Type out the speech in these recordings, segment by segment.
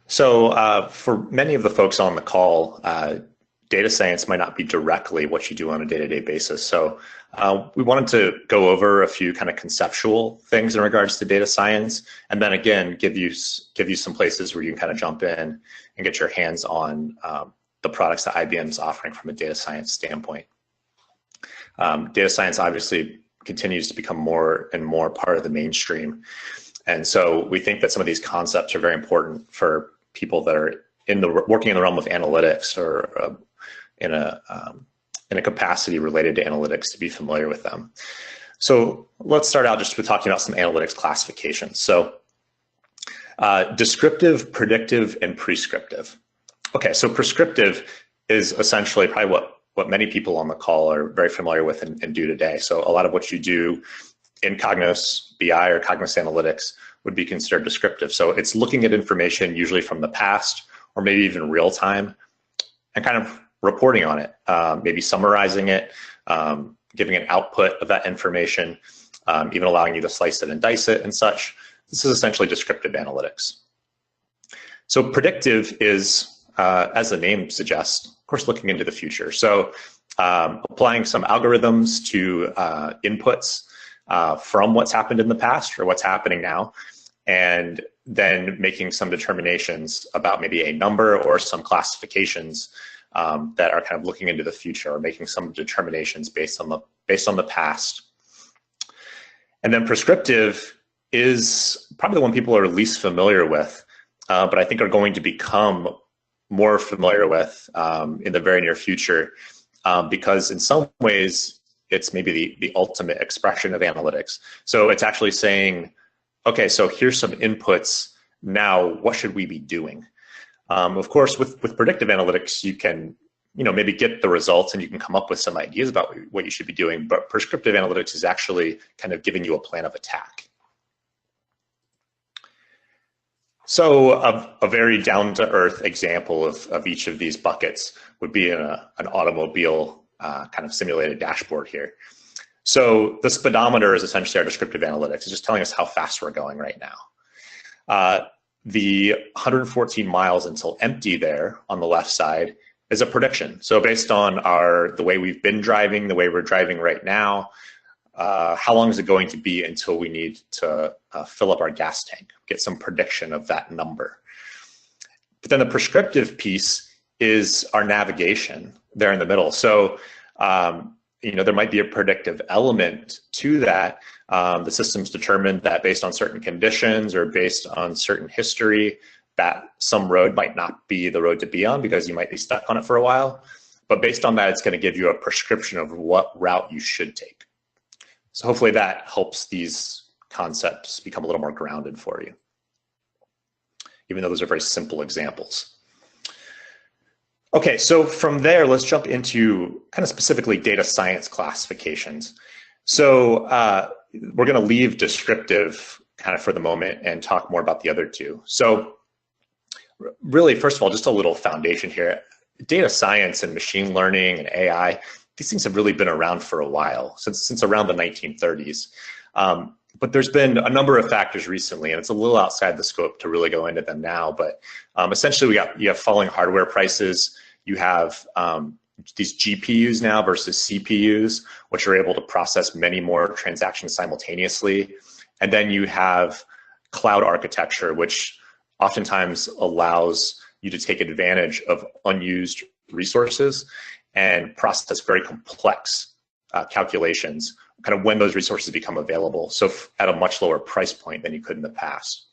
For many of the folks on the call, data science might not be directly what you do on a day-to-day basis. We wanted to go over a few kind of conceptual things in regards to data science, and then again give you some places where you can kind of jump in and get your hands on the products that IBM is offering from a data science standpoint. Data science obviously continues to become more and more part of the mainstream, and so we think that some of these concepts are very important for people that are working in the realm of analytics or in a capacity related to analytics to be familiar with them. So let's start out just with talking about some analytics classifications. So descriptive, predictive, and prescriptive. Okay, so prescriptive is essentially probably what many people on the call are very familiar with and do today. So a lot of what you do in Cognos BI or Cognos Analytics would be considered descriptive. So it's looking at information usually from the past or maybe even real time and kind of reporting on it, maybe summarizing it, giving an output of that information, even allowing you to slice it and dice it and such. This is essentially descriptive analytics. So predictive is, as the name suggests, of course, looking into the future. So applying some algorithms to inputs from what's happened in the past or what's happening now, and then making some determinations about maybe a number or some classifications that are kind of looking into the future or making some determinations based on the past. And then prescriptive is probably the one people are least familiar with, but I think are going to become more familiar with in the very near future, because in some ways it's maybe the ultimate expression of analytics. So it's actually saying, okay, so here's some inputs. Now, what should we be doing? Of course, with predictive analytics, you can maybe get the results and you can come up with some ideas about what you should be doing, but prescriptive analytics is actually kind of giving you a plan of attack. So a very down-to-earth example of each of these buckets would be an automobile kind of simulated dashboard here. So the speedometer is essentially our descriptive analytics. It's just telling us how fast we're going right now. The 114 miles until empty there on the left side is a prediction. So based on the way we've been driving, the way we're driving right now, how long is it going to be until we need to fill up our gas tank? Get some prediction of that number. But then the prescriptive piece is our navigation there in the middle. So there might be a predictive element to that. The system's determined that based on certain conditions or based on certain history, that some road might not be the road to be on because you might be stuck on it for a while. But based on that, it's going to give you a prescription of what route you should take. So hopefully that helps these concepts become a little more grounded for you, even though those are very simple examples. Okay, so from there, let's jump into kind of specifically data science classifications. So we're going to leave descriptive kind of for the moment and talk more about the other two. So really, first of all, just a little foundation here. Data science and machine learning and AI, these things have really been around for a while, since around the 1930s. But there's been a number of factors recently, and it's a little outside the scope to really go into them now. But essentially, you have falling hardware prices. You have these GPUs now versus CPUs, which are able to process many more transactions simultaneously. And then you have cloud architecture, which oftentimes allows you to take advantage of unused resources and process very complex calculations kind of when those resources become available, so at a much lower price point than you could in the past.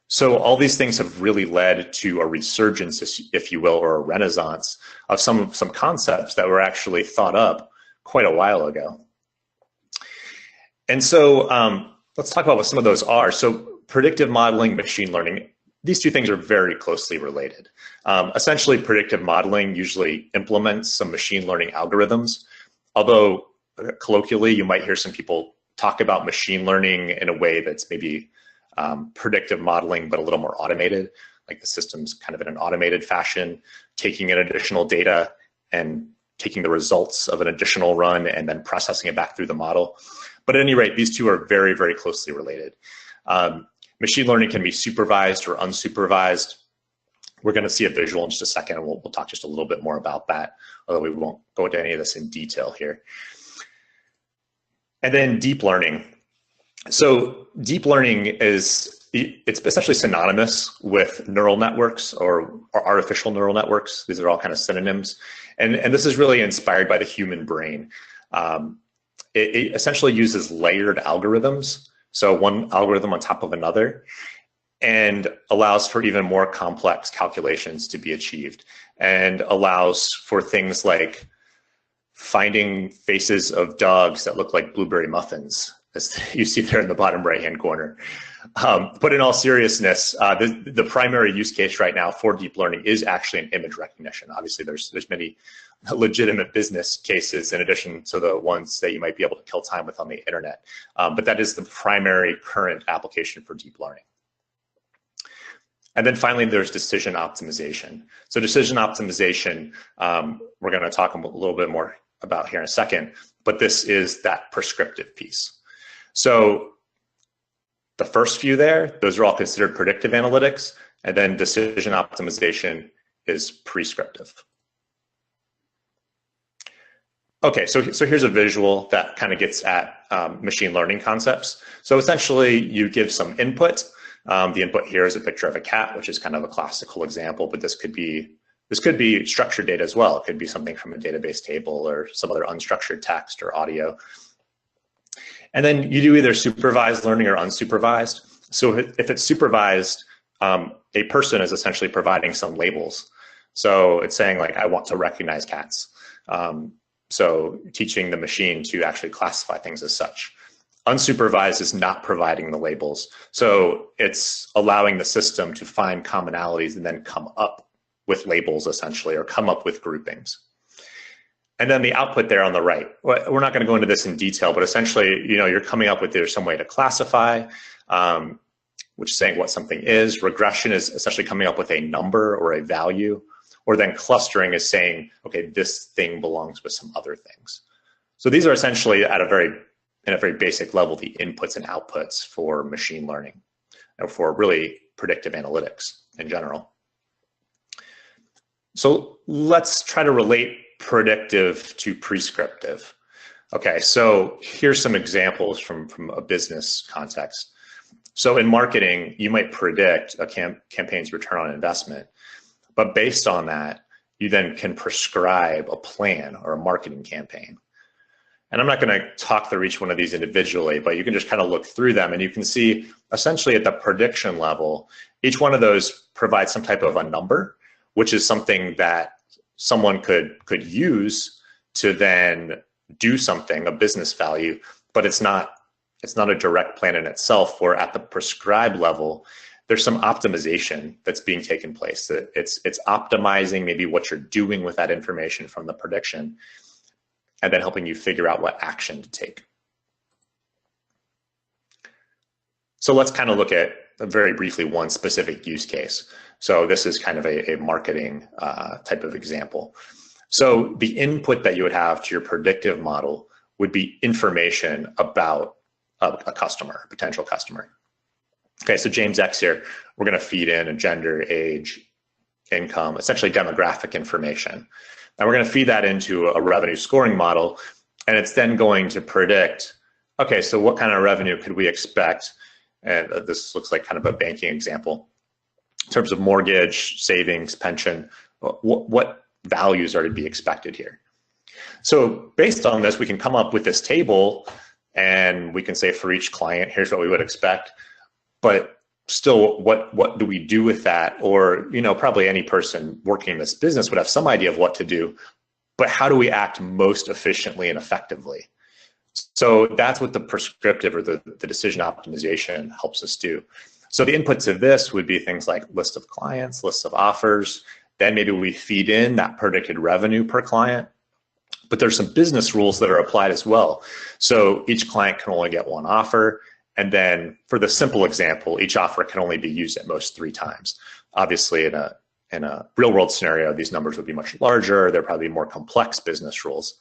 So all these things have really led to a resurgence, if you will, or a renaissance of some concepts that were actually thought up quite a while ago. And so let's talk about what some of those are. So predictive modeling, machine learning, these two things are very closely related. Essentially, predictive modeling usually implements some machine learning algorithms, although colloquially, you might hear some people talk about machine learning in a way that's maybe predictive modeling, but a little more automated, like the system's kind of in an automated fashion, taking in additional data and taking the results of an additional run and then processing it back through the model. But at any rate, these two are very, very closely related. Machine learning can be supervised or unsupervised. We're going to see a visual in just a second, and we'll talk just a little bit more about that, although we won't go into any of this in detail here. And then deep learning. So deep learning it's essentially synonymous with neural networks or artificial neural networks. These are all kind of synonyms. And this is really inspired by the human brain. It essentially uses layered algorithms, so one algorithm on top of another, and allows for even more complex calculations to be achieved, and allows for things like finding faces of dogs that look like blueberry muffins, as you see there in the bottom right-hand corner. But in all seriousness, the primary use case right now for deep learning is actually in image recognition. Obviously, there's many legitimate business cases in addition to the ones that you might be able to kill time with on the internet. But that is the primary current application for deep learning. And then finally, there's decision optimization. So decision optimization, we're going to talk a little bit more about here in a second, but this is that prescriptive piece. So the first few there, those are all considered predictive analytics, and then decision optimization is prescriptive. Okay, so here's a visual that kind of gets at machine learning concepts. So essentially, you give some input. The input here is a picture of a cat, which is kind of a classical example, but this could be structured data as well. It could be something from a database table or some other unstructured text or audio. And then you do either supervised learning or unsupervised. So if it's supervised, a person is essentially providing some labels. So it's saying like, I want to recognize cats. So teaching the machine to actually classify things as such. Unsupervised is not providing the labels. So it's allowing the system to find commonalities and then come up with labels essentially, or come up with groupings. And then the output there on the right, we're not going to go into this in detail, but essentially, you're coming up with there's some way to classify, which is saying what something is. Regression is essentially coming up with a number or a value, or then clustering is saying, okay, this thing belongs with some other things. So these are essentially in a very basic level, the inputs and outputs for machine learning, or for really predictive analytics in general. So let's try to relate predictive to prescriptive. Okay, so here's some examples from a business context. So in marketing, you might predict a campaign's return on investment, but based on that, you then can prescribe a plan or a marketing campaign. And I'm not going to talk through each one of these individually, but you can just kind of look through them and you can see essentially at the prediction level, each one of those provides some type of a number, which is something that someone could use to then do something, a business value, but it's not a direct plan in itself. Where at the prescribed level, there's some optimization that's being taken place. It's optimizing maybe what you're doing with that information from the prediction, and then helping you figure out what action to take. So let's kind of look at very briefly one specific use case. So this is kind of a marketing type of example. So the input that you would have to your predictive model would be information about a customer, a potential customer. Okay, so James X here, we're going to feed in a gender, age, income, essentially demographic information. And we're going to feed that into a revenue scoring model, and it's then going to predict, okay, so what kind of revenue could we expect? And this looks like kind of a banking example. In terms of mortgage, savings, pension, what values are to be expected here? So based on this, we can come up with this table, and we can say for each client, here's what we would expect. But still, what do we do with that? Or, probably any person working in this business would have some idea of what to do, but how do we act most efficiently and effectively? So that's what the prescriptive or the decision optimization helps us do. So the inputs of this would be things like list of clients, lists of offers. Then maybe we feed in that predicted revenue per client. But there's some business rules that are applied as well. So each client can only get one offer. And then for the simple example, each offer can only be used at most 3 times. Obviously, in a real world scenario, these numbers would be much larger. They're probably more complex business rules.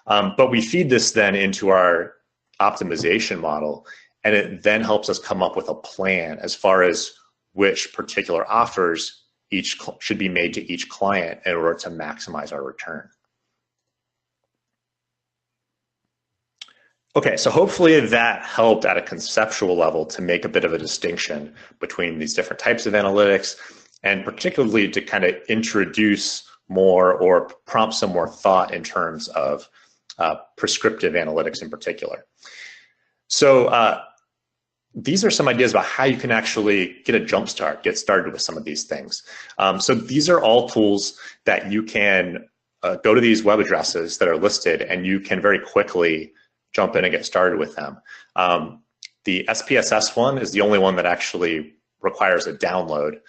But we feed this then into our optimization model, and it then helps us come up with a plan as far as which particular offers should be made to each client in order to maximize our return. Okay, so hopefully that helped at a conceptual level to make a bit of a distinction between these different types of analytics, and particularly to kind of introduce more or prompt some more thought in terms of prescriptive analytics in particular. So these are some ideas about how you can actually get a jump start, get started with some of these things. So these are all tools that you can go to these web addresses that are listed, and you can very quickly jump in and get started with them. The SPSS one is the only one that actually requires a download.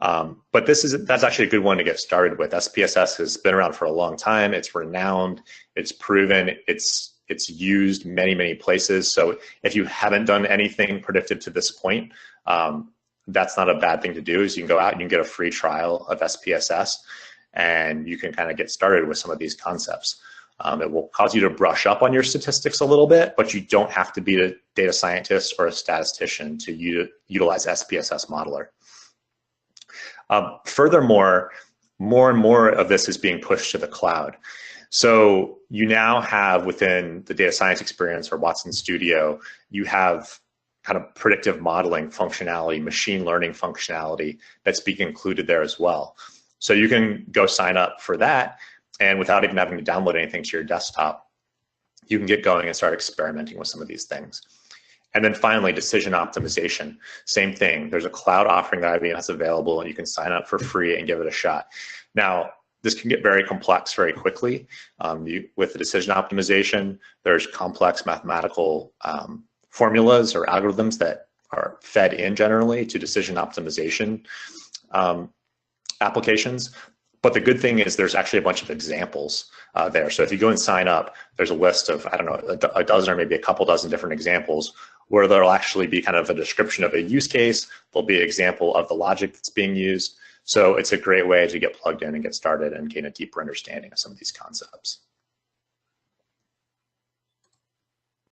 But that's actually a good one to get started with. SPSS has been around for a long time. It's renowned, it's proven, it's used many places. So if you haven't done anything predictive to this point, that's not a bad thing to do. Is you can go out and you can get a free trial of SPSS, and you can kind of get started with some of these concepts. It will cause you to brush up on your statistics a little bit, but you don't have to be a data scientist or a statistician to utilize SPSS Modeler. Furthermore, more and more of this is being pushed to the cloud. So you now have within the data science experience or Watson Studio, you have kind of predictive modeling functionality, machine learning functionality that's being included there as well. So you can go sign up for that, and without even having to download anything to your desktop, you can get going and start experimenting with some of these things. And then finally, decision optimization. Same thing. There's a cloud offering that IBM has available, and you can sign up for free and give it a shot. Now, this can get very complex very quickly. With the decision optimization, there's complex mathematical formulas or algorithms that are fed in generally to decision optimization applications. But the good thing is there's actually a bunch of examples there. So if you go and sign up, there's a list of, I don't know, a dozen or maybe a couple dozen different examples where there'll actually be kind of a description of a use case. There'll be an example of the logic that's being used. So it's a great way to get plugged in and get started and gain a deeper understanding of some of these concepts.